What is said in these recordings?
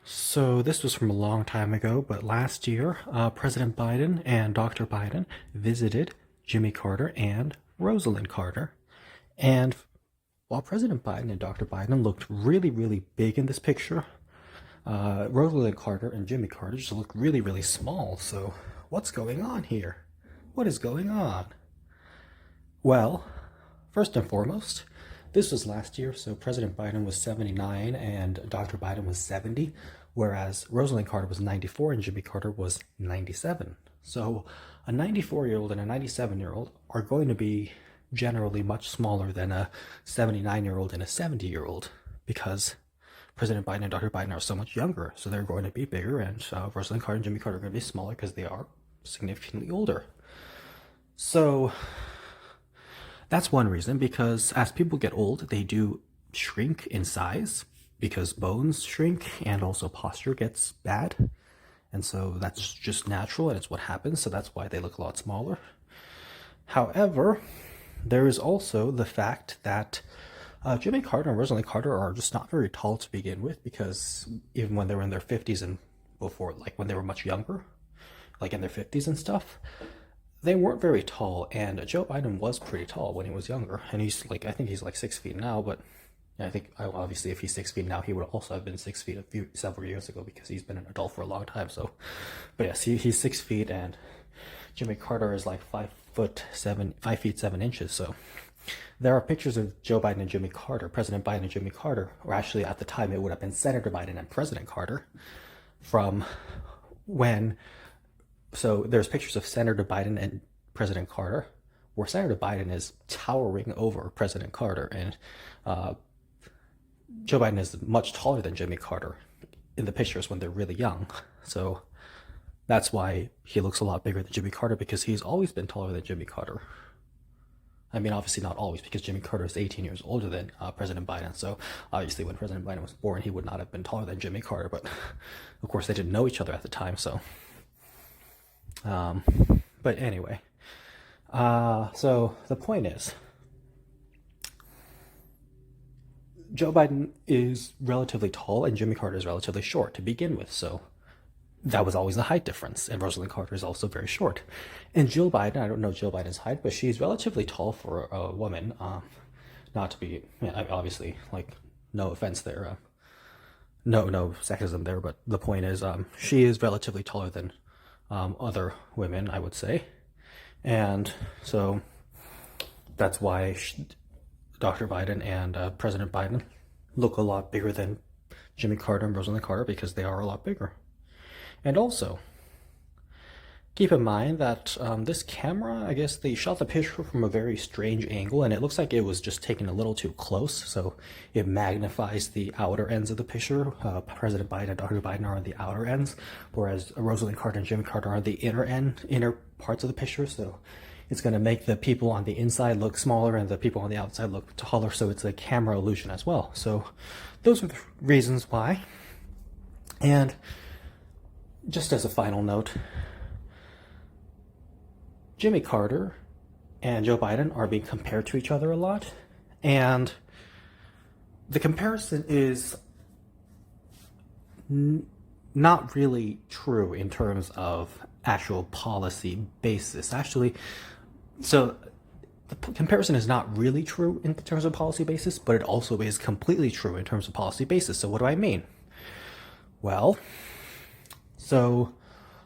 So this was from a long time ago, but last year, President Biden and Dr. Biden visited Jimmy Carter and Rosalind Carter. And while President Biden and Dr. Biden looked really, really big in this picture, Rosalind Carter and Jimmy Carter just looked really, really small. So what's going on here? What is going on? Well, first and foremost, this was last year, so President Biden was 79 and Dr. Biden was 70, whereas Rosalind Carter was 94 and Jimmy Carter was 97. So a 94-year-old and a 97-year-old are going to be generally much smaller than a 79-year-old and a 70-year-old because President Biden and Dr. Biden are so much younger, so they're going to be bigger, and Rosalind Carter and Jimmy Carter are going to be smaller because they are significantly older. So that's one reason, because as people get old, they do shrink in size because bones shrink and also posture gets bad. And so that's just natural and it's what happens. So that's why they look a lot smaller. However, there is also the fact that Jimmy Carter and Rosalind Carter are just not very tall to begin with, because even when they were in their 50s and before, like when they were much younger, like in their 50s and stuff, they weren't very tall, and Joe Biden was pretty tall when he was younger, and he's like, I think he's like 6 feet now, but I think obviously if he's 6 feet now, he would also have been 6 feet several years ago because he's been an adult for a long time. So, but yes, he's 6 feet, and Jimmy Carter is like 5'7" So there are pictures of Joe Biden and Jimmy Carter, President Biden and Jimmy Carter, or actually at the time it would have been Senator Biden and President Carter, from when. So there's pictures of Senator Biden and President Carter, where Senator Biden is towering over President Carter, and Joe Biden is much taller than Jimmy Carter in the pictures when they're really young. So that's why he looks a lot bigger than Jimmy Carter, because he's always been taller than Jimmy Carter. I mean, obviously not always, because Jimmy Carter is 18 years older than President Biden. So obviously when President Biden was born, he would not have been taller than Jimmy Carter. But of course, they didn't know each other at the time. So, but anyway, so the point is, Joe Biden is relatively tall and Jimmy Carter is relatively short to begin with. So that was always the height difference. And Rosalind Carter is also very short. And Jill Biden, I don't know Jill Biden's height, but she's relatively tall for a woman. Not to be, obviously, like, no offense there. No sexism there, but the point is, she is relatively taller than other women, I would say. And so that's why Dr. Biden and President Biden look a lot bigger than Jimmy Carter and Rosalind Carter, because they are a lot bigger. And also, keep in mind that this camera, I guess they shot the picture from a very strange angle, and it looks like it was just taken a little too close, so it magnifies the outer ends of the picture. President Biden and Dr. Biden are on the outer ends, whereas Rosalind Carter and Jimmy Carter are on the inner parts of the picture, so it's going to make the people on the inside look smaller and the people on the outside look taller, so it's a camera illusion as well. So those are the reasons why. And just as a final note, Jimmy Carter and Joe Biden are being compared to each other a lot, and the comparison is not really true in terms of actual policy basis. Actually, so the comparison is not really true in terms of policy basis, but it also is completely true in terms of policy basis. So what do I mean? Well, so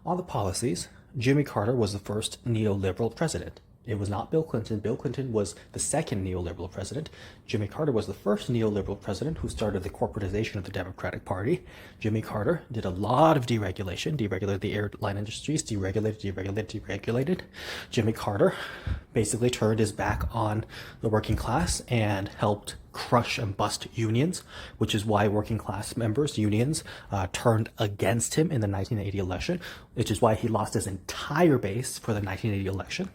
on the policies, Jimmy Carter was the first neoliberal president. It was not Bill Clinton. Bill Clinton was the second neoliberal president. Jimmy Carter was the first neoliberal president who started the corporatization of the Democratic Party. Jimmy Carter did a lot of deregulation, deregulated the airline industries, deregulated. Jimmy Carter basically turned his back on the working class and helped crush and bust unions, which is why working class members, unions, turned against him in the 1980 election, which is why he lost his entire base for the 1980 election.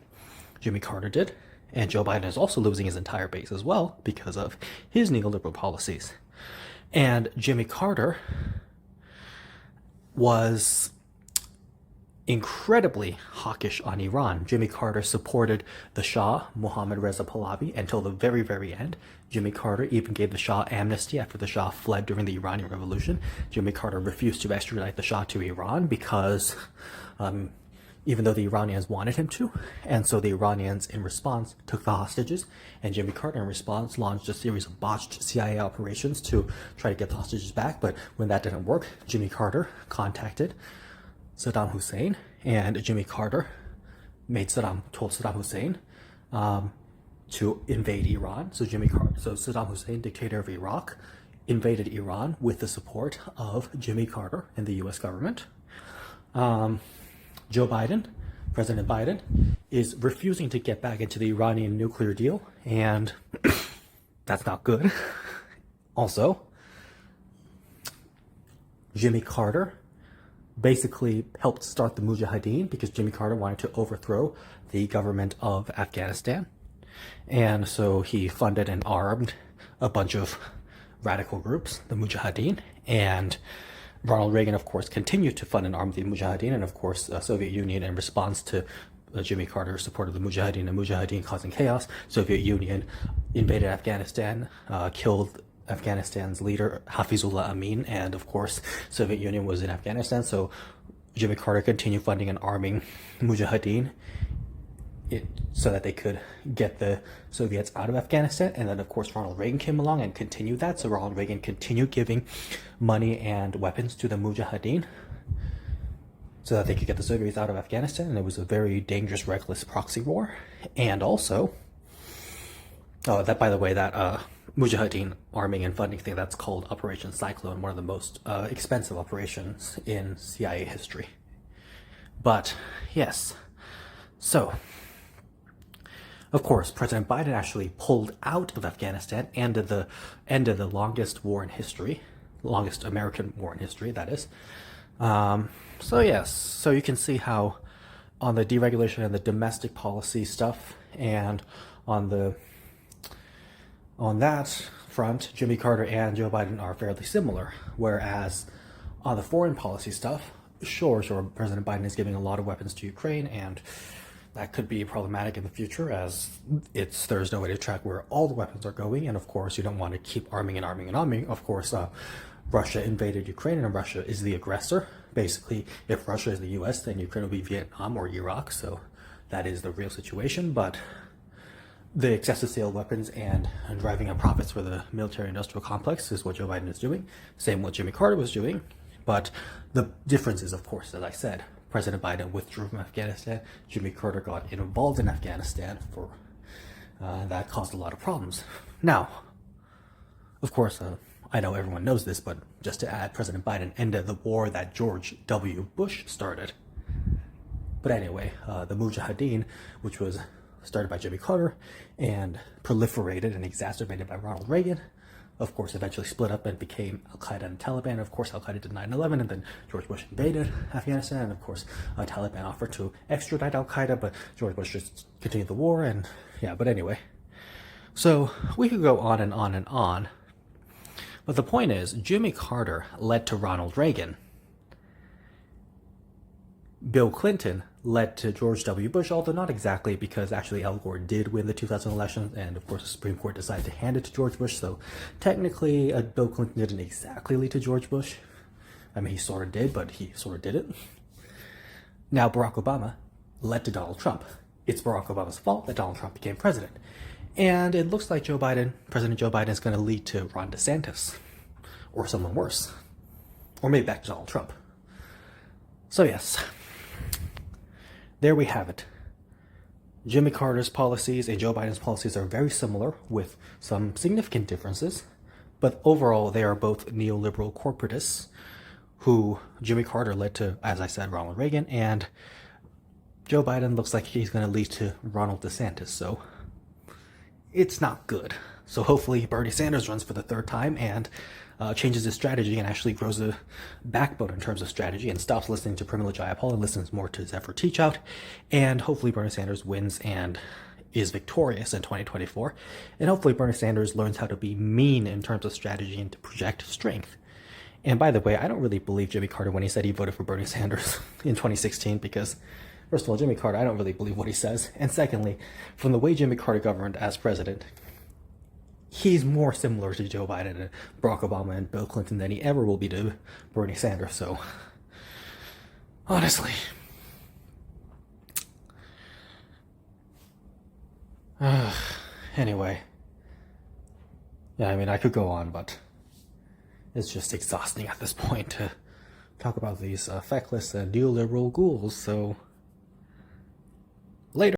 Jimmy Carter did, and Joe Biden is also losing his entire base as well because of his neoliberal policies. And Jimmy Carter was incredibly hawkish on Iran. Jimmy Carter supported the Shah, Mohammad Reza Pahlavi, until the very, very end. Jimmy Carter even gave the Shah amnesty after the Shah fled during the Iranian Revolution. Jimmy Carter refused to extradite the Shah to Iran because even though the Iranians wanted him to, and so the Iranians in response took the hostages, and Jimmy Carter in response launched a series of botched CIA operations to try to get the hostages back. But when that didn't work, Jimmy Carter contacted Saddam Hussein, and Jimmy Carter told Saddam Hussein to invade Iran. So Saddam Hussein, dictator of Iraq, invaded Iran with the support of Jimmy Carter and the U.S. government. Joe Biden, President Biden, is refusing to get back into the Iranian nuclear deal, and that's not good. Also, Jimmy Carter basically helped start the Mujahideen because Jimmy Carter wanted to overthrow the government of Afghanistan. And so he funded and armed a bunch of radical groups, the Mujahideen, and Ronald Reagan, of course, continued to fund and arm the Mujahideen, and of course, the Soviet Union, in response to Jimmy Carter supported the Mujahideen and Mujahideen causing chaos. Soviet Union invaded Afghanistan, killed Afghanistan's leader, Hafizullah Amin, and of course, Soviet Union was in Afghanistan, so Jimmy Carter continued funding and arming Mujahideen so that they could get the Soviets out of Afghanistan. And then, of course, Ronald Reagan came along and continued that. So Ronald Reagan continued giving money and weapons to the Mujahideen so that they could get the Soviets out of Afghanistan. And it was a very dangerous, reckless proxy war. And also, that, by the way, that Mujahideen arming and funding thing, that's called Operation Cyclone, one of the most expensive operations in CIA history. But, yes. So, of course, President Biden actually pulled out of Afghanistan, ended the longest war in history, longest American war in history, that is. So yes, so you can see how on the deregulation and the domestic policy stuff, and on that front, Jimmy Carter and Joe Biden are fairly similar. Whereas on the foreign policy stuff, sure, President Biden is giving a lot of weapons to Ukraine, and that could be problematic in the future, as there's no way to track where all the weapons are going, and of course you don't want to keep arming and arming and arming. Of course, Russia invaded Ukraine, and Russia is the aggressor. Basically, if Russia is the US, then Ukraine will be Vietnam or Iraq, so that is the real situation. But the excessive sale of weapons and driving up profits for the military-industrial complex is what Joe Biden is doing. Same what Jimmy Carter was doing. But the difference is, of course, as I said, President Biden withdrew from Afghanistan. Jimmy Carter got involved in Afghanistan that caused a lot of problems. Now, of course, I know everyone knows this, but just to add, President Biden ended the war that George W. Bush started. But anyway, the Mujahideen, which was started by Jimmy Carter and proliferated and exacerbated by Ronald Reagan, of course, eventually split up and became Al-Qaeda and Taliban. Of course, Al-Qaeda did 9/11, and then George Bush invaded Afghanistan, and of course, Taliban offered to extradite Al-Qaeda, but George Bush just continued the war, and yeah, but anyway. So, we could go on and on and on, but the point is, Jimmy Carter led to Ronald Reagan. Bill Clinton led to George W. Bush, although not exactly, because actually Al Gore did win the 2000 election, and of course the Supreme Court decided to hand it to George Bush, so technically Bill Clinton didn't exactly lead to George Bush. I mean, he sort of did, but he sort of didn't. Now Barack Obama led to Donald Trump. It's Barack Obama's fault that Donald Trump became president. And it looks like President Joe Biden is going to lead to Ron DeSantis, or someone worse, or maybe back to Donald Trump. So yes, there we have it. Jimmy Carter's policies and Joe Biden's policies are very similar, with some significant differences, but overall they are both neoliberal corporatists who Jimmy Carter led to, as I said, Ronald Reagan, and Joe Biden looks like he's going to lead to Ronald DeSantis, so it's not good. So hopefully Bernie Sanders runs for the third time and changes his strategy and actually grows a backbone in terms of strategy and stops listening to Pramila Jayapal and listens more to Zephyr Teachout. And hopefully Bernie Sanders wins and is victorious in 2024. And hopefully Bernie Sanders learns how to be mean in terms of strategy and to project strength. And by the way, I don't really believe Jimmy Carter when he said he voted for Bernie Sanders in 2016 because, first of all, Jimmy Carter, I don't really believe what he says. And secondly, from the way Jimmy Carter governed as president, he's more similar to Joe Biden and Barack Obama and Bill Clinton than he ever will be to Bernie Sanders. So, honestly. Anyway. Yeah, I mean, I could go on, but it's just exhausting at this point to talk about these feckless and neoliberal ghouls, so later.